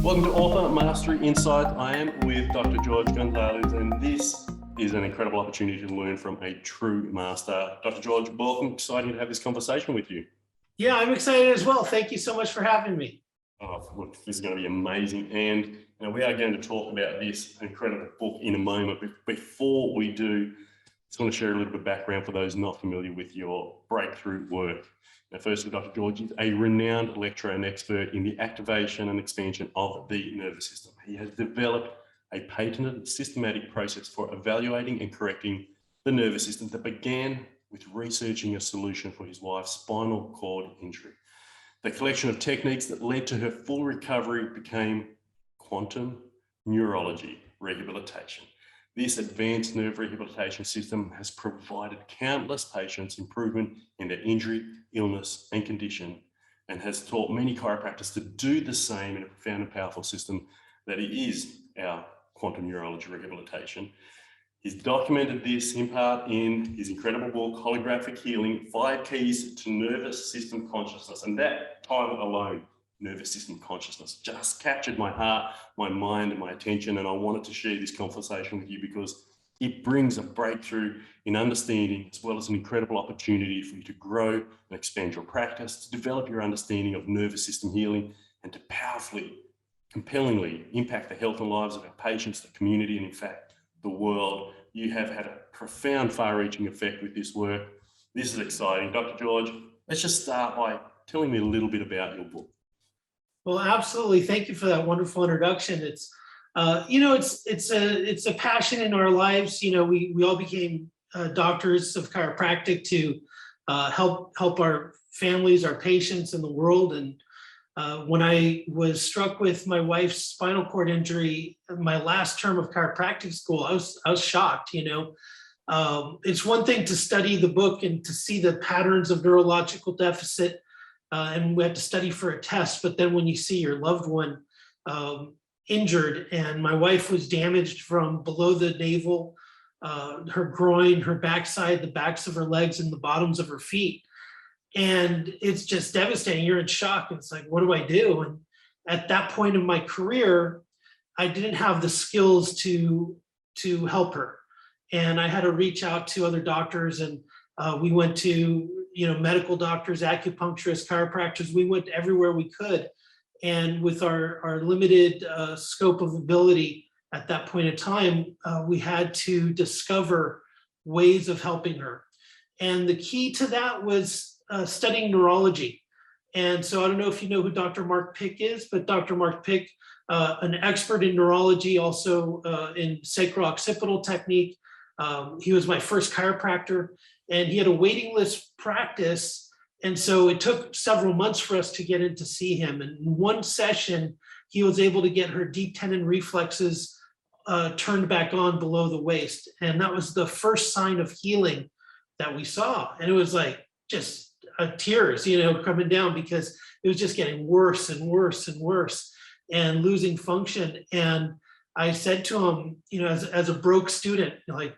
Welcome to Author Mastery Insight. I am with Dr. George Gonzalez, and this is an incredible opportunity to learn from a true master. Dr. George, welcome. Exciting to have this conversation with you. Yeah, I'm excited as well. Thank you so much for having me. Oh, look, this is going to be amazing. And we are going to talk about this incredible book in a moment. But before we do, I just want to share a little bit of background for those not familiar with your breakthrough work. Now, firstly, Dr. George is a renowned lecturer and expert in the activation and expansion of the nervous system. He has developed a patented systematic process for evaluating and correcting the nervous system that began with researching a solution for his wife's spinal cord injury. The collection of techniques that led to her full recovery became quantum neurology rehabilitation. This advanced nerve rehabilitation system has provided countless patients improvement in their injury, illness, and condition, and has taught many chiropractors to do the same in a profound and powerful system that it is our quantum neurology rehabilitation. He's documented this in part in his incredible book, Holographic Healing, 5 Keys to Nervous System Consciousness. And that title alone, nervous system consciousness, just captured my heart, my mind, and my attention. And I wanted to share this conversation with you because it brings a breakthrough in understanding, as well as an incredible opportunity for you to grow and expand your practice, to develop your understanding of nervous system healing, and to powerfully, compellingly impact the health and lives of our patients, the community, and in fact, the world. You have had a profound, far-reaching effect with this work. This is exciting. Dr. George, let's just start by telling me a little bit about your book. Well, absolutely. Thank you for that wonderful introduction. It's it's a passion in our lives. We all became doctors of chiropractic to help our families, our patients, in the world. And when I was struck with my wife's spinal cord injury, my last term of chiropractic school, I was shocked. It's one thing to study the book and to see the patterns of neurological deficit, and we have to study for a test. But then when you see your loved one injured, and my wife was damaged from below the navel, her groin, her backside, the backs of her legs, and the bottoms of her feet. And it's just devastating. You're in shock. It's like, what do I do? And at that point in my career, I didn't have the skills to help her. And I had to reach out to other doctors, and we went to medical doctors, acupuncturists, chiropractors. We went everywhere we could. And with our limited scope of ability at that point in time, we had to discover ways of helping her. And the key to that was studying neurology. And so I don't know if you know who Dr. Mark Pick is, but Dr. Mark Pick, an expert in neurology, also in sacro-occipital technique. He was my first chiropractor, and he had a waiting list practice. And so it took several months for us to get in to see him. And in one session, he was able to get her deep tendon reflexes turned back on below the waist. And that was the first sign of healing that we saw. And it was like just tears, coming down, because it was just getting worse and worse and worse and losing function. And I said to him, as a broke student, like,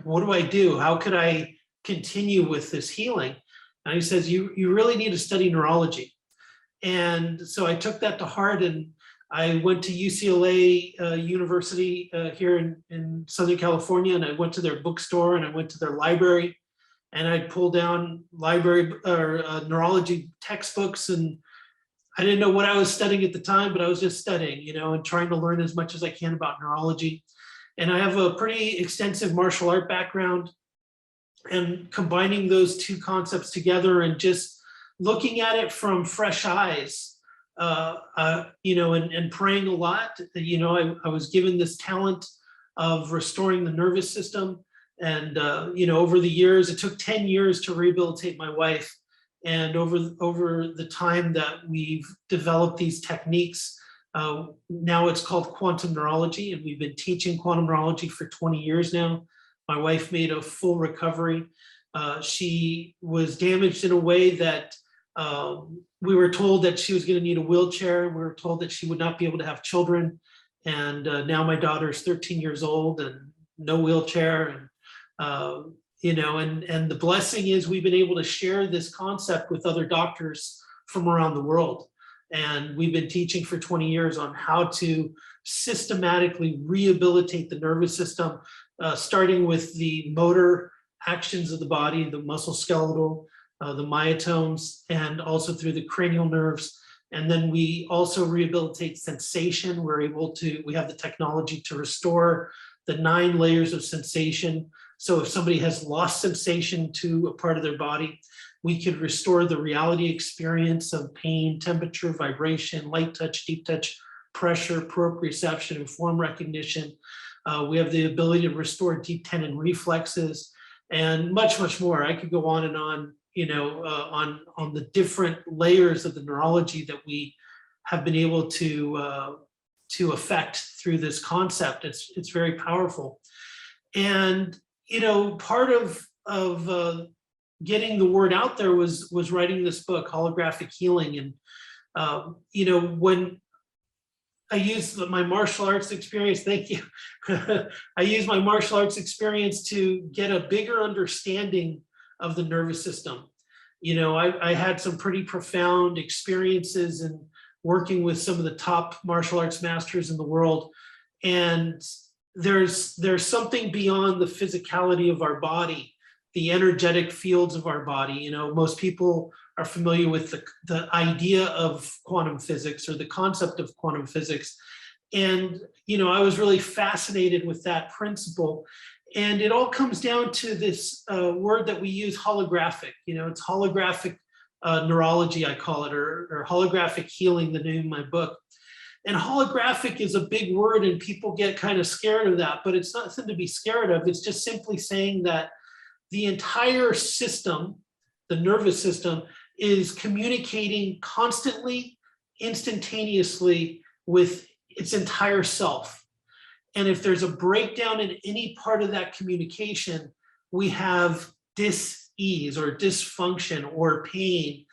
what do I do? How could I continue with this healing? And he says, you really need to study neurology. And so I took that to heart, and I went to UCLA University here in Southern California, and I went to their bookstore, and I went to their library, and I pulled down library or neurology textbooks. And I didn't know what I was studying at the time, but I was just studying, and trying to learn as much as I can about neurology. And I have a pretty extensive martial art background, and combining those two concepts together and just looking at it from fresh eyes, and praying a lot. I was given this talent of restoring the nervous system. And, over the years, it took 10 years to rehabilitate my wife. And over the time that we've developed these techniques, now it's called quantum neurology, and we've been teaching quantum neurology for 20 years now. My wife made a full recovery. She was damaged in a way that we were told that she was going to need a wheelchair. We were told that she would not be able to have children. And now my daughter's 13 years old and no wheelchair. And the blessing is we've been able to share this concept with other doctors from around the world. And we've been teaching for 20 years on how to systematically rehabilitate the nervous system, starting with the motor actions of the body, the musculoskeletal, the myotones, and also through the cranial nerves. And then we also rehabilitate sensation. We have the technology to restore the 9 layers of sensation. So if somebody has lost sensation to a part of their body, we could restore the reality experience of pain, temperature, vibration, light touch, deep touch, pressure, proprioception, and form recognition. We have the ability to restore deep tendon reflexes and much, much more. I could go on and on, on the different layers of the neurology that we have been able to affect through this concept. It's very powerful. And, part of getting the word out there was writing this book, Holographic Healing. And, when I use my martial arts experience, thank you. I use my martial arts experience to get a bigger understanding of the nervous system. I had some pretty profound experiences in working with some of the top martial arts masters in the world. And there's something beyond the physicality of our body, the energetic fields of our body. Most people are familiar with the idea of quantum physics or the concept of quantum physics. And, I was really fascinated with that principle. And it all comes down to this word that we use, holographic. It's holographic neurology, I call it, or holographic healing, the name of my book. And holographic is a big word and people get kind of scared of that, but it's nothing to be scared of. It's just simply saying that the entire system, the nervous system, is communicating constantly, instantaneously with its entire self. And if there's a breakdown in any part of that communication, we have dis-ease or dysfunction or pain.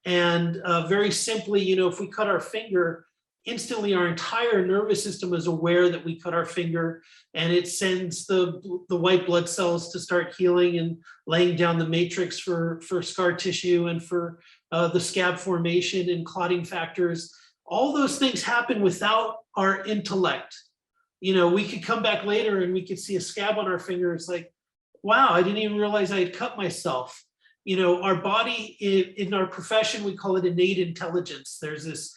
And very simply, if we cut our finger, instantly our entire nervous system is aware that we cut our finger, and it sends the white blood cells to start healing and laying down the matrix for scar tissue and for the scab formation and clotting factors. All those things happen without our intellect. We could come back later and we could see a scab on our finger. It's like, wow, I didn't even realize I had cut myself. Our body, in our profession, we call it innate intelligence. There's this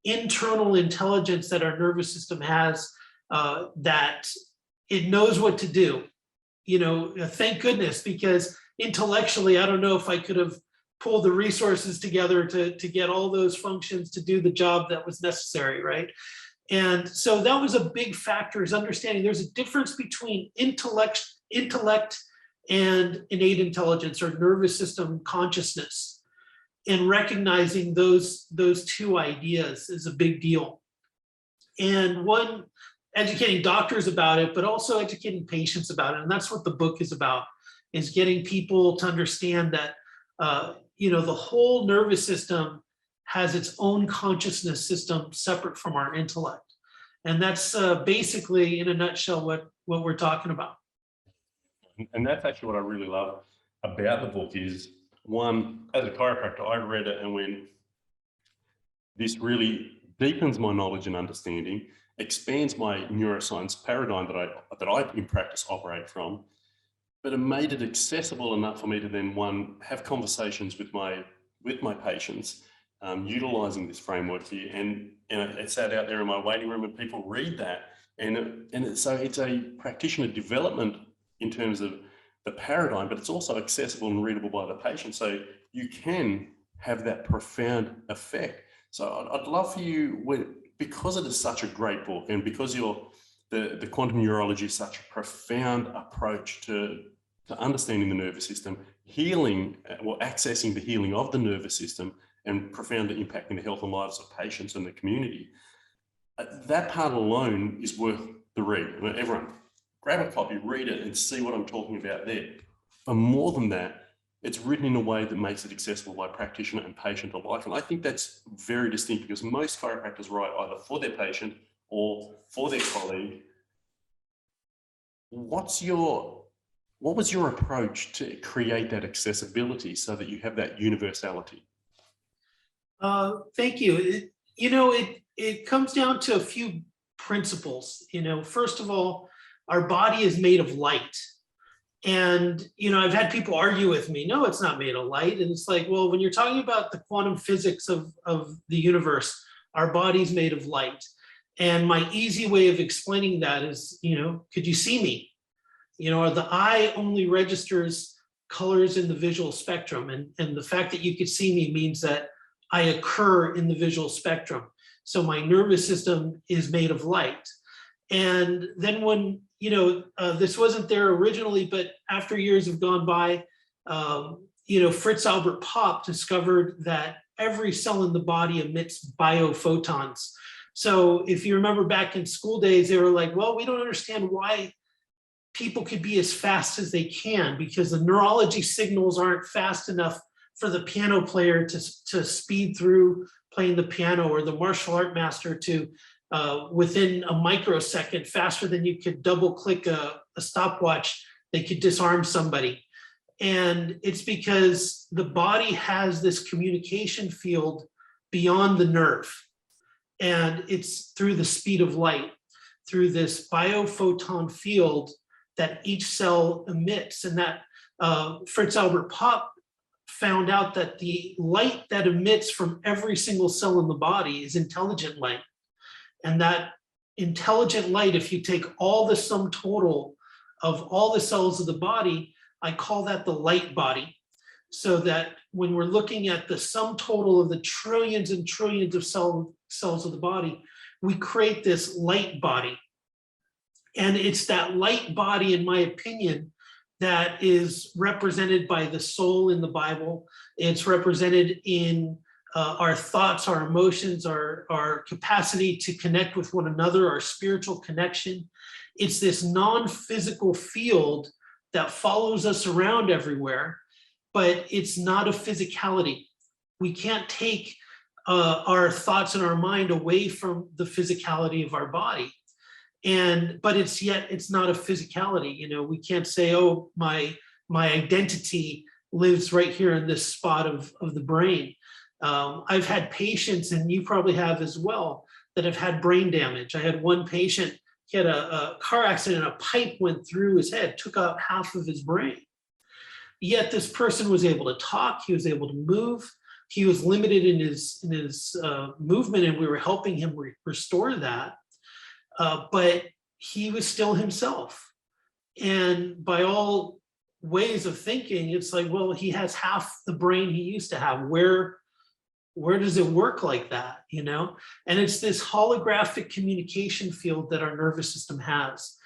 internal intelligence that our nervous system has, that it knows what to do. Thank goodness, because intellectually, I don't know if I could have pulled the resources together to get all those functions to do the job that was necessary, right? And so that was a big factor, is understanding there's a difference between intellect and innate intelligence or nervous system consciousness. And recognizing those two ideas is a big deal. And one, educating doctors about it, but also educating patients about it. And that's what the book is about, is getting people to understand that, the whole nervous system has its own consciousness system separate from our intellect. And that's basically, in a nutshell, what we're talking about. And that's actually what I really love about the book is, one, as a chiropractor, I read it and went, this really deepens my knowledge and understanding, expands my neuroscience paradigm that I in practice operate from, but it made it accessible enough for me to then, one, have conversations with my patients, utilizing this framework here, and it sat out there in my waiting room and people read that, so it's a practitioner development in terms of the paradigm, but it's also accessible and readable by the patient, so you can have that profound effect. So I'd love for you, because it is such a great book, and because the quantum neurology is such a profound approach to understanding the nervous system, healing or accessing the healing of the nervous system, and profoundly impacting the health and lives of patients and the community. That part alone is worth the read. Everyone, grab a copy, read it, and see what I'm talking about there. But more than that, it's written in a way that makes it accessible by practitioner and patient alike. And I think that's very distinct, because most chiropractors write either for their patient or for their colleague. What was your approach to create that accessibility so that you have that universality? Thank you. It comes down to a few principles. First of all, our body is made of light. And, I've had people argue with me, no, it's not made of light. And it's like, well, when you're talking about the quantum physics of the universe, our body's made of light. And my easy way of explaining that is, could you see me? The eye only registers colors in the visual spectrum. And the fact that you could see me means that I occur in the visual spectrum. So my nervous system is made of light. And then when, this wasn't there originally, but after years have gone by, Fritz Albert Popp discovered that every cell in the body emits biophotons. So if you remember back in school days, they were like, well, we don't understand why people could be as fast as they can, because the neurology signals aren't fast enough for the piano player to speed through playing the piano, or the martial art master to within a microsecond, faster than you could double click a stopwatch, they could disarm somebody. And it's because the body has this communication field beyond the nerve. And it's through the speed of light, through this biophoton field that each cell emits. And that Fritz Albert Popp found out that the light that emits from every single cell in the body is intelligent light. And that intelligent light, if you take all the sum total of all the cells of the body, I call that the light body. So that when we're looking at the sum total of the trillions and trillions of cells of the body, we create this light body. And it's that light body, in my opinion, that is represented by the soul in the Bible. It's represented in our thoughts, our emotions, our capacity to connect with one another, our spiritual connection. It's this non-physical field that follows us around everywhere, but it's not a physicality. We can't take our thoughts and our mind away from the physicality of our body. But it's not a physicality. We can't say, oh, my identity lives right here in this spot of the brain. I've had patients, and you probably have as well, that have had brain damage. I had one patient, he had a car accident, a pipe went through his head, took out half of his brain. Yet this person was able to talk, he was able to move, he was limited in his movement, and we were helping him restore that. But he was still himself. And by all ways of thinking, it's like, well, he has half the brain he used to have. Where does it work like that, And it's this holographic communication field that our nervous system has.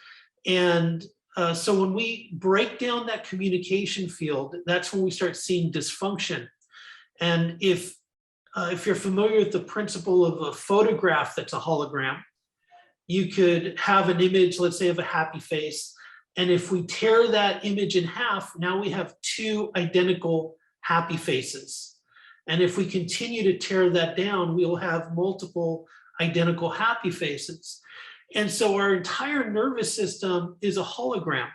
And so when we break down that communication field, that's when we start seeing dysfunction. And if you're familiar with the principle of a photograph that's a hologram, you could have an image, let's say, of a happy face. And if we tear that image in half, now we have two identical happy faces. And if we continue to tear that down, we'll have multiple identical happy faces. And so our entire nervous system is a hologram.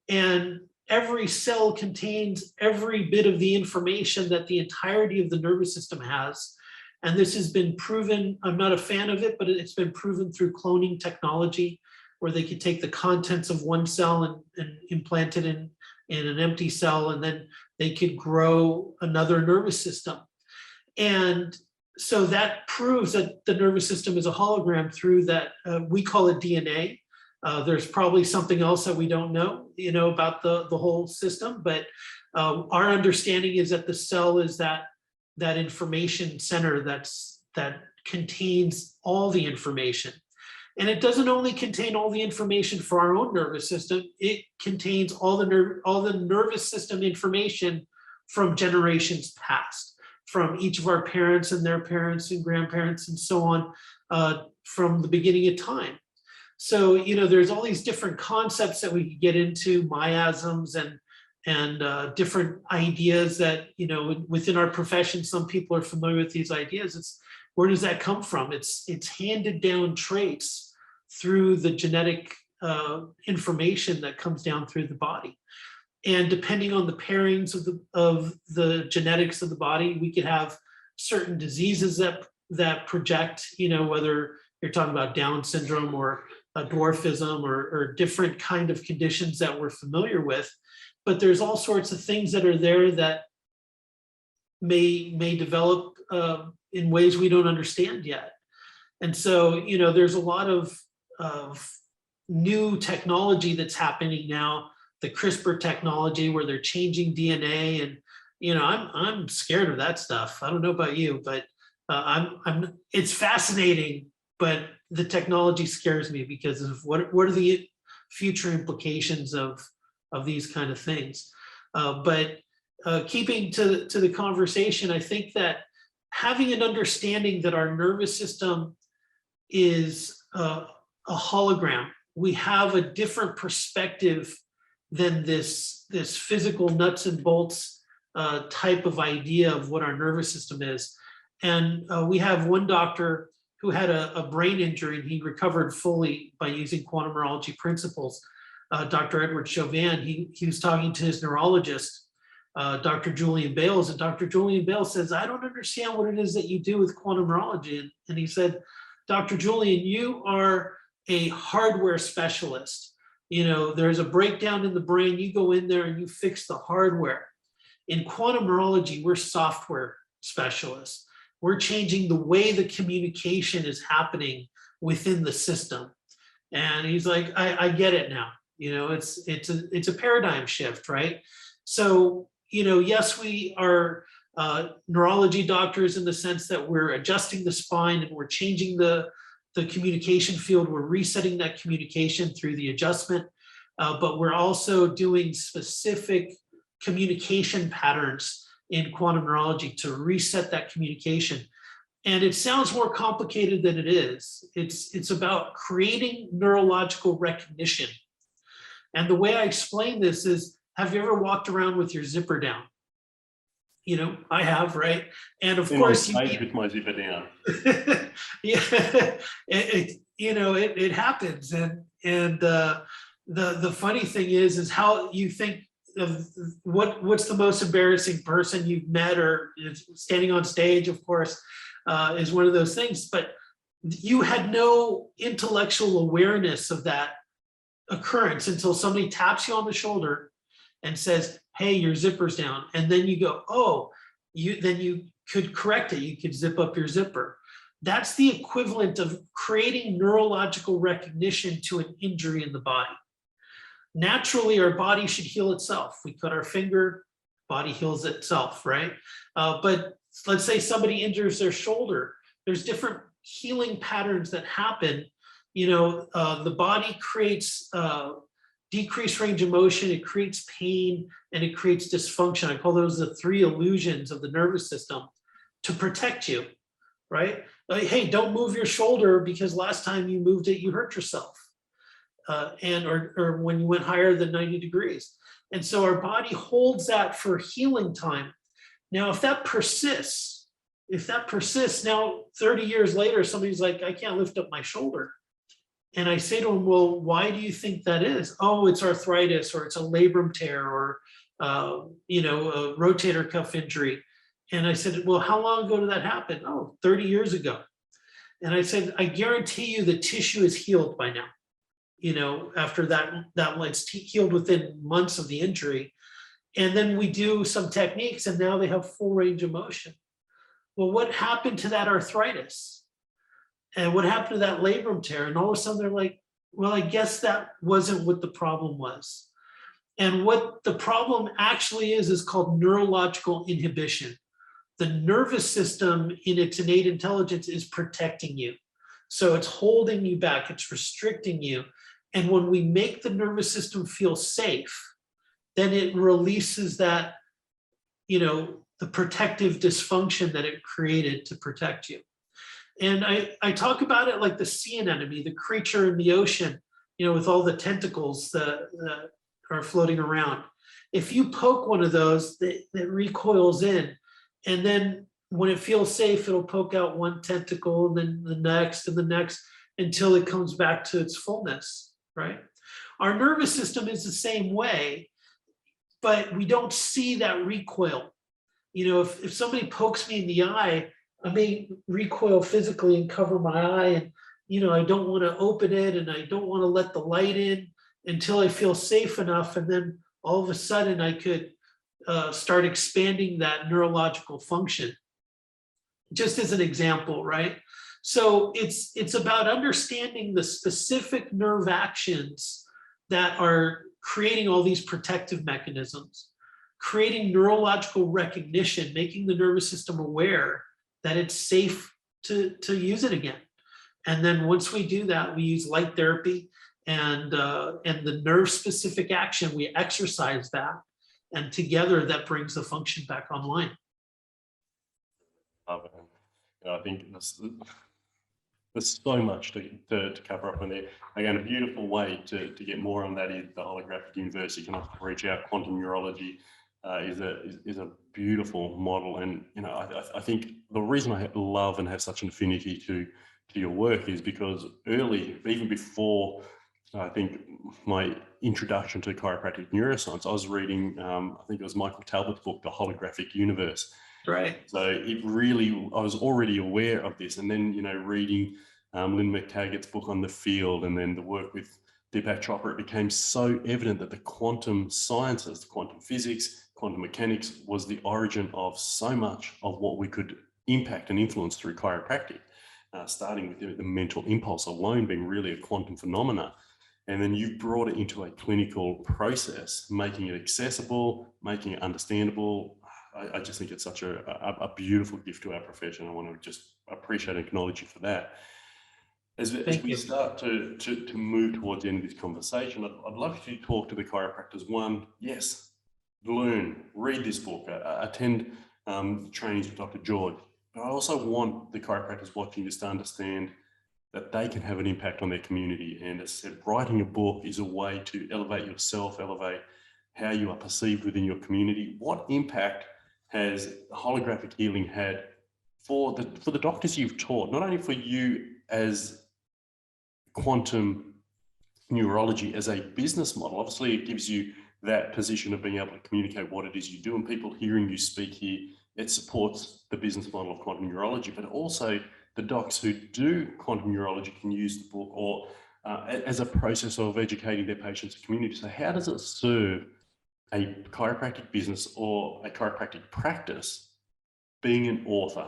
And every cell contains every bit of the information that the entirety of the nervous system has. And this has been proven, I'm not a fan of it, but it's been proven through cloning technology, where they could take the contents of one cell and implant it in an empty cell, and then they could grow another nervous system. And so that proves that the nervous system is a hologram through that, we call it DNA. There's probably something else that we don't know, about the whole system, but our understanding is that the cell is that information center that contains all the information. And it doesn't only contain all the information for our own nervous system, it contains all the nervous system information from generations past, from each of our parents and their parents and grandparents and so on, from the beginning of time. So, there's all these different concepts that we could get into, miasms and different ideas that, within our profession, some people are familiar with these ideas. Where does that come from? It's handed down traits through the genetic information that comes down through the body. And depending on the pairings of the genetics of the body, we could have certain diseases that project, whether you're talking about Down syndrome or dwarfism or different kind of conditions that we're familiar with. But there's all sorts of things that are there that may develop in ways we don't understand yet. And so, there's a lot of new technology that's happening now, the CRISPR technology, where they're changing DNA, and I'm scared of that stuff. I don't know about you, but it's fascinating, but the technology scares me because of what are the future implications of these kind of things. But keeping to the conversation, I think that having an understanding that our nervous system is a hologram, we have a different perspective than this physical nuts and bolts type of idea of what our nervous system is. And we have one doctor who had a brain injury, and he recovered fully by using quantum neurology principles. Dr. Edward Chauvin, he was talking to his neurologist, Dr. Julian Bales, and Dr. Julian Bales says, I don't understand what it is that you do with quantum neurology. And he said, Dr. Julian, you are a hardware specialist. There's a breakdown in the brain, you go in there and you fix the hardware. In quantum neurology, we're software specialists. We're changing the way the communication is happening within the system. And he's like, I get it now. It's a paradigm shift, right? So, yes, we are neurology doctors in the sense that we're adjusting the spine and we're changing the communication field. We're resetting that communication through the adjustment, but we're also doing specific communication patterns in quantum neurology to reset that communication. And it sounds more complicated than it is. It's about creating neurological recognition. And the way I explain this is, have you ever walked around with your zipper down? I have, right? And of course, with my zipper down. Yeah, it happens. And the funny thing is how you think of what's the most embarrassing person you've met, or standing on stage, of course, is one of those things. But you had no intellectual awareness of that occurrence until somebody taps you on the shoulder and says, hey, your zipper's down. And then you go, oh, then you could correct it. You could zip up your zipper. That's the equivalent of creating neurological recognition to an injury in the body. Naturally, our body should heal itself. We cut our finger, body heals itself, right? But let's say somebody injures their shoulder. There's different healing patterns that happen. The body creates decreased range of motion, it creates pain, and it creates dysfunction. I call those the three illusions of the nervous system to protect you, right? Like, hey, don't move your shoulder because last time you moved it, you hurt yourself. Or when you went higher than 90 degrees. And so our body holds that for healing time. Now, if that persists now 30 years later, somebody's like, I can't lift up my shoulder. And I say to them, well, why do you think that is? Oh, it's arthritis, or it's a labrum tear, or a rotator cuff injury. And I said, well, how long ago did that happen? Oh, 30 years ago. And I said, I guarantee you the tissue is healed by now. After that it's healed within months of the injury. And then we do some techniques and now they have full range of motion. Well, what happened to that arthritis? And what happened to that labrum tear? And all of a sudden they're like, well, I guess that wasn't what the problem was. And what the problem actually is called neurological inhibition. The nervous system in its innate intelligence is protecting you. So it's holding you back, it's restricting you. And when we make the nervous system feel safe, then it releases that, the protective dysfunction that it created to protect you. And I talk about it like the sea anemone, the creature in the ocean, with all the tentacles that are floating around. If you poke one of those, that recoils in, and then when it feels safe, it'll poke out one tentacle, and then the next and the next, until it comes back to its fullness, right? Our nervous system is the same way, but we don't see that recoil. If somebody pokes me in the eye, I may recoil physically and cover my eye, and I don't want to open it, and I don't want to let the light in until I feel safe enough, and then all of a sudden I could start expanding that neurological function. Just as an example, right? So it's about understanding the specific nerve actions that are creating all these protective mechanisms, creating neurological recognition, making the nervous system aware that it's safe to use it again. And then once we do that, we use light therapy and the nerve specific action, we exercise that. And together that brings the function back online. I think there's so much to cover up in there. Again, a beautiful way to get more on that is the Holographic Universe. You can also reach out. Quantum Neurology is a beautiful model, and I think the reason I love and have such an affinity to your work is because early, even before I think my introduction to chiropractic neuroscience, I was reading I think it was Michael Talbot's book, The Holographic Universe. Right. So I was already aware of this, and then reading Lynn McTaggart's book on the field, and then the work with Deepak Chopra, it became so evident that the quantum sciences, the quantum physics, quantum mechanics was the origin of so much of what we could impact and influence through chiropractic, starting with the mental impulse alone being really a quantum phenomena. And then you've brought it into a clinical process, making it accessible, making it understandable. I just think it's such a beautiful gift to our profession. I want to just appreciate and acknowledge you for that. As we start to move towards the end of this conversation, I'd love you to talk to the chiropractors. One, yes, learn, read this book, attend trainings with Dr. George. But I also want the chiropractors watching this to understand that they can have an impact on their community. And as I said, writing a book is a way to elevate yourself, elevate how you are perceived within your community. What impact has holographic healing had for the doctors you've taught, not only for you as quantum neurology as a business model? Obviously, it gives you that position of being able to communicate what it is you do, and people hearing you speak here, it supports the business model of quantum neurology, but also the docs who do quantum neurology can use the book or as a process of educating their patients and community. So how does it serve a chiropractic business or a chiropractic practice being an author?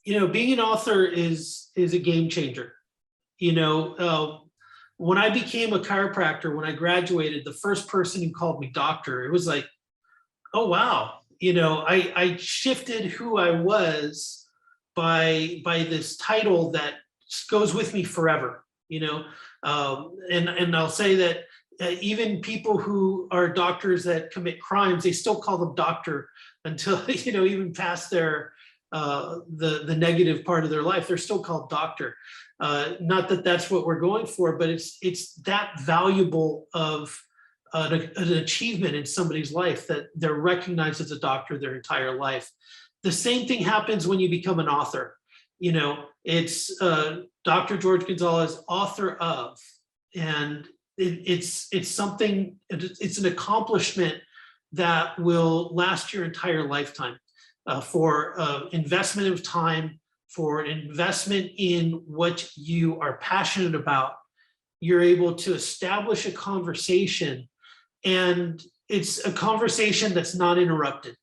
Being an author is a game changer. When I became a chiropractor, when I graduated, the first person who called me doctor, it was like, oh, wow. I shifted who I was by this title that goes with me forever, and I'll say that even people who are doctors that commit crimes, they still call them doctor until, even past their, the negative part of their life, they're still called doctor. Not that that's what we're going for, but it's that valuable of an achievement in somebody's life that they're recognized as a doctor their entire life. The same thing happens when you become an author. It's Dr. George Gonzalez, author of, and it's something, it's an accomplishment that will last your entire lifetime, for investment of time, for investment in what you are passionate about. You're able to establish a conversation, and it's a conversation that's not interrupted.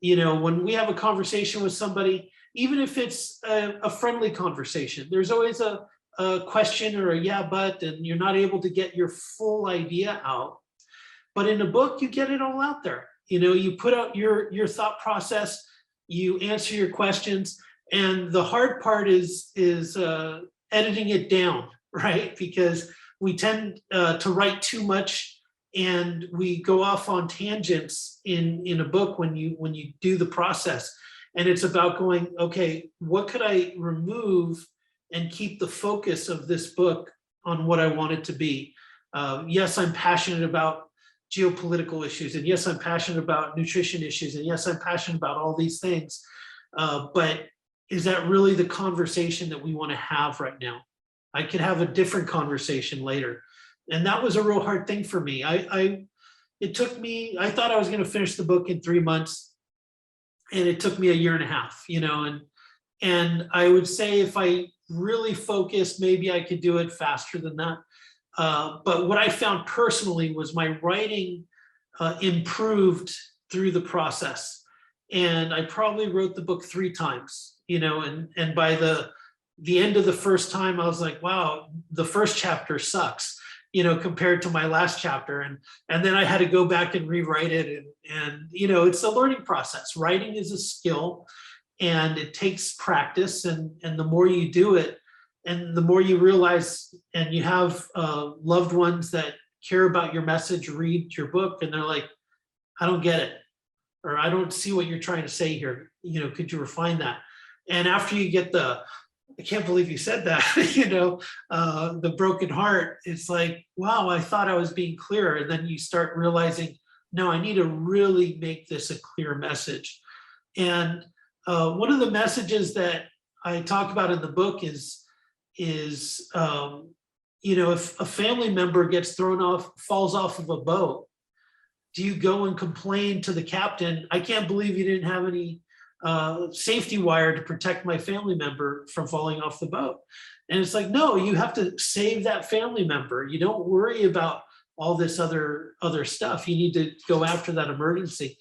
When we have a conversation with somebody, even if it's a friendly conversation, there's always a question or a yeah, but, and you're not able to get your full idea out. But in a book, you get it all out there. You put out your thought process, you answer your questions, and the hard part is editing it down, right? Because we tend to write too much, and we go off on tangents in a book when you do the process. And it's about going, okay, what could I remove and keep the focus of this book on what I want it to be? Yes, I'm passionate about geopolitical issues, and yes, I'm passionate about nutrition issues, and yes, I'm passionate about all these things. But is that really the conversation that we want to have right now? I could have a different conversation later. And that was a real hard thing for me. It took me, I thought I was going to finish the book in 3 months. and it took me a year and a half, and I would say if I really focused, maybe I could do it faster than that. But what I found personally was my writing improved through the process. And I probably wrote the book 3 times, and by the end of the first time, I was like, wow, the first chapter sucks, compared to my last chapter. And then I had to go back and rewrite it. And it's a learning process. Writing is a skill and it takes practice. And the more you do it, and the more you realize, and you have loved ones that care about your message, read your book, and they're like, I don't get it, or I don't see what you're trying to say here. Could you refine that? And after you get I can't believe you said that, the broken heart, it's like, wow, I thought I was being clear. And then you start realizing, no, I need to really make this a clear message. And one of the messages that I talk about in the book is if a family member falls off of a boat, do you go and complain to the captain, I can't believe you didn't have any safety wire to protect my family member from falling off the boat? And it's like, no, you have to save that family member. You don't worry about all this other stuff. You need to go after that emergency.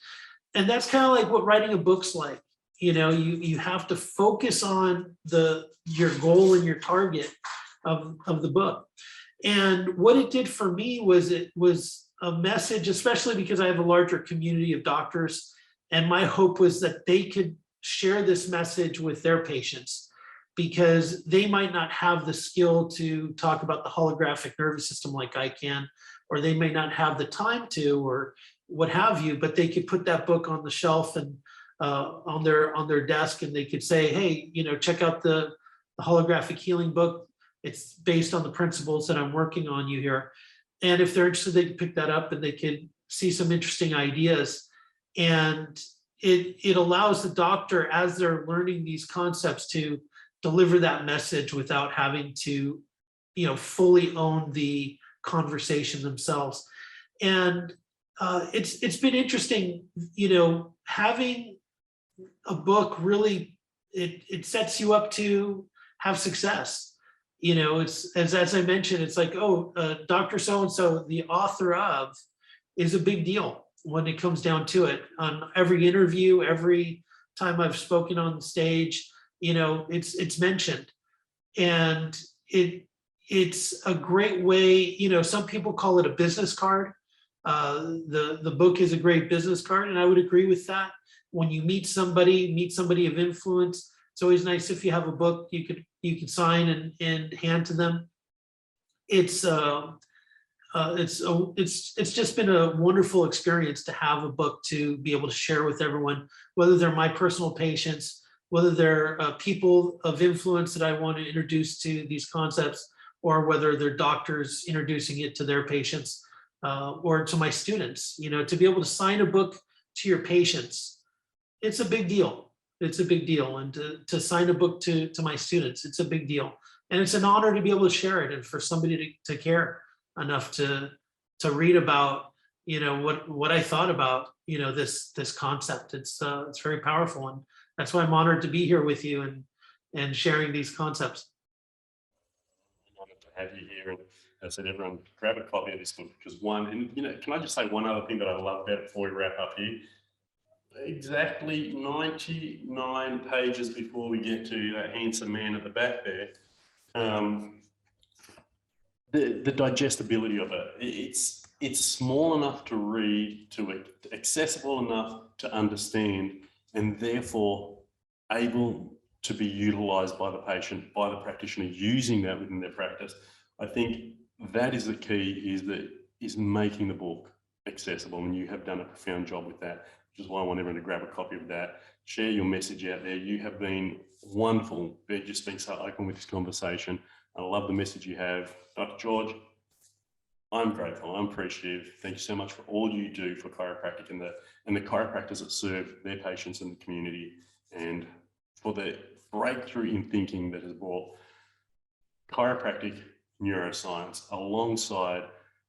And that's kind of like what writing a book's like. You have to focus on your goal and your target of the book. And what it did for me was it was a message, especially because I have a larger community of doctors. And my hope was that they could share this message with their patients, because they might not have the skill to talk about the holographic nervous system like I can, or they may not have the time to, or what have you, but they could put that book on the shelf and on their desk, and they could say, hey, check out the holographic healing book. It's based on the principles that I'm working on you here. And if they're interested, they could pick that up and they could see some interesting ideas. And it allows the doctor, as they're learning these concepts, to deliver that message without having to, fully own the conversation themselves. And it's been interesting, having a book really, it sets you up to have success. It's as I mentioned, it's like, oh, Dr. So-and-so, the author of, is a big deal when it comes down to it. On every interview, every time I've spoken on stage, it's mentioned. And it's a great way, some people call it a business card. The book is a great business card, and I would agree with that. When you meet somebody of influence, it's always nice if you have a book you could sign and hand to them. It's just been a wonderful experience to have a book to be able to share with everyone, whether they're my personal patients, whether they're people of influence that I want to introduce to these concepts, or whether they're doctors introducing it to their patients, or to my students. To be able to sign a book to your patients, it's a big deal. It's a big deal. And to sign a book to my students, it's a big deal. And it's an honor to be able to share it, and for somebody to care enough to read about, what I thought about, this concept. It's very powerful. And that's why I'm honored to be here with you and sharing these concepts. I'm honored to have you here. And as I said, everyone grab a copy of this book, because can I just say one other thing that I love about it before we wrap up here? Exactly 99 pages before we get to that handsome man at the back there, the digestibility of it. It's small enough to read, accessible enough to understand, and therefore able to be utilized by the patient, by the practitioner using that within their practice. I think that is the key, is making the book accessible, and you have done a profound job with that, which is why I want everyone to grab a copy of that, share your message out there. You have been wonderful, just being so open with this conversation. I love the message you have. Dr. George, I'm grateful, I'm appreciative. Thank you so much for all you do for chiropractic and the chiropractors that serve their patients in the community, and for the breakthrough in thinking that has brought chiropractic neuroscience alongside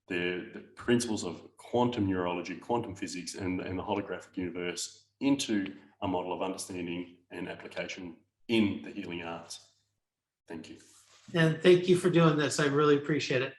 the principles of quantum neurology, quantum physics, and the holographic universe into a model of understanding and application in the healing arts. Thank you. And thank you for doing this. I really appreciate it.